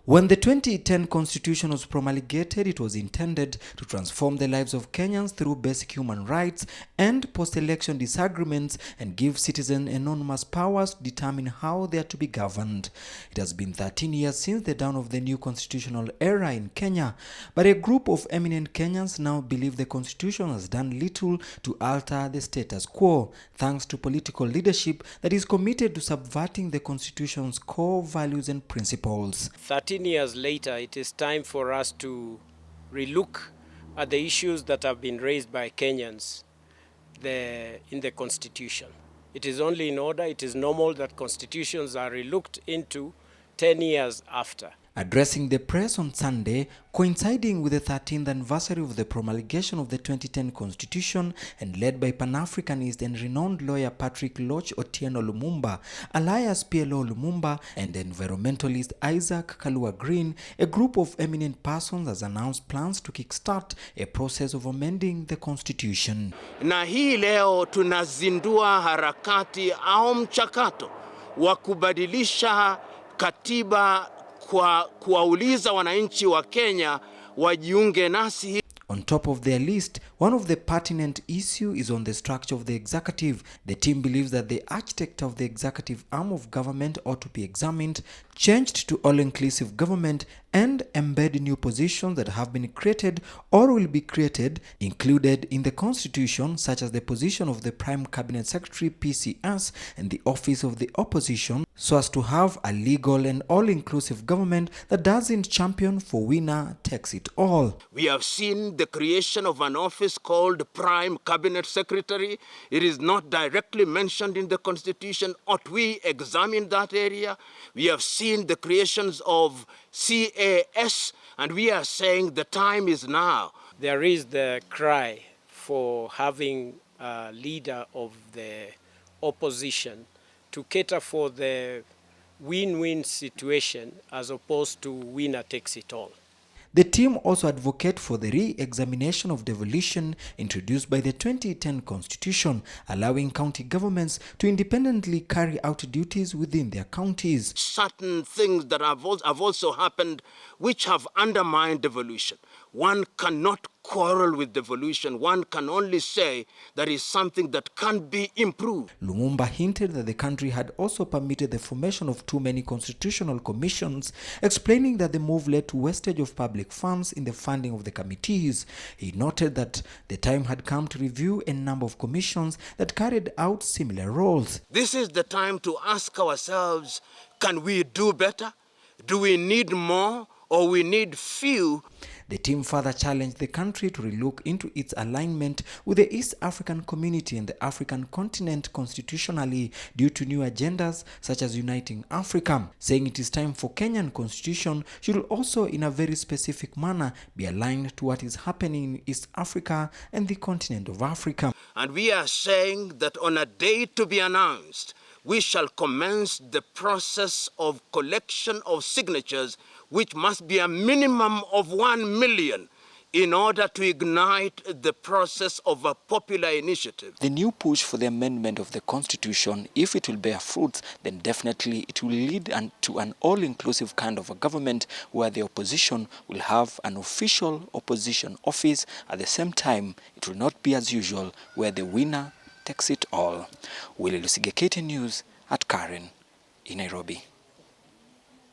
When the 2010 Constitution was promulgated, it was intended to transform the lives of Kenyans through basic human rights and post-election disagreements and give citizens enormous powers to determine how they are to be governed. It has been 13 years since the dawn of the new constitutional era in Kenya, but a group of eminent Kenyans now believe the Constitution has done little to alter the status quo, thanks to political leadership that is committed to subverting the Constitution's core values and principles. 13 years later, it is time for us to relook at the issues that have been raised by Kenyans in the Constitution. It is only in order, it is normal that constitutions are relooked into 10 years after. Addressing the press on Sunday, coinciding with the 13th anniversary of the promulgation of the 2010 Constitution and led by Pan-Africanist and renowned lawyer Patrick Loch Otieno Lumumba, alias PLO Lumumba, and environmentalist Isaac Kalua Green, a group of eminent persons has announced plans to kickstart a process of amending the Constitution. Na hii leo tunazindua harakati au mchakato wa kubadilisha katiba kwa kuwauliza wananchi wa Kenya wajiunge nasi. On top of their list, one of the pertinent issue is on the structure of the executive. The team believes that the architect of the executive arm of government ought to be examined, changed to all-inclusive government, and embed new positions that have been created or will be created, included in the Constitution, such as the position of the Prime Cabinet Secretary PCS and the Office of the Opposition, so as to have a legal and all-inclusive government that doesn't champion for winner takes it all. We have seen the creation of an office called Prime Cabinet Secretary. It is not directly mentioned in the Constitution. Ought we examine that area? We have seen the creations of CAS, and we are saying the time is now. There is the cry for having a leader of the opposition to cater for the win-win situation as opposed to winner takes it all. The team also advocate for the re-examination of devolution introduced by the 2010 Constitution, allowing county governments to independently carry out duties within their counties. Certain things that have also happened which have undermined devolution. One cannot quarrel with devolution. One can only say that is something that can be improved. Lumumba hinted that the country had also permitted the formation of too many constitutional commissions, explaining that the move led to wastage of public funds in the funding of the committees. He noted that the time had come to review a number of commissions that carried out similar roles. This is the time to ask ourselves, can we do better? Do we need more, or we need few? The team further challenged the country to relook into its alignment with the East African community and the African continent constitutionally due to new agendas such as uniting Africa, saying it is time for Kenyan constitution should also in a very specific manner be aligned to what is happening in East Africa and the continent of Africa. And we are saying that on a date to be announced, we shall commence the process of collection of signatures, which must be a minimum of 1 million in order to ignite the process of a popular initiative. The new push for the amendment of the Constitution, if it will bear fruits, then definitely it will lead to an all-inclusive kind of a government where the opposition will have an official opposition office. At the same time, it will not be as usual where the winner takes it all. Willie Lusigekete News at Karen in Nairobi.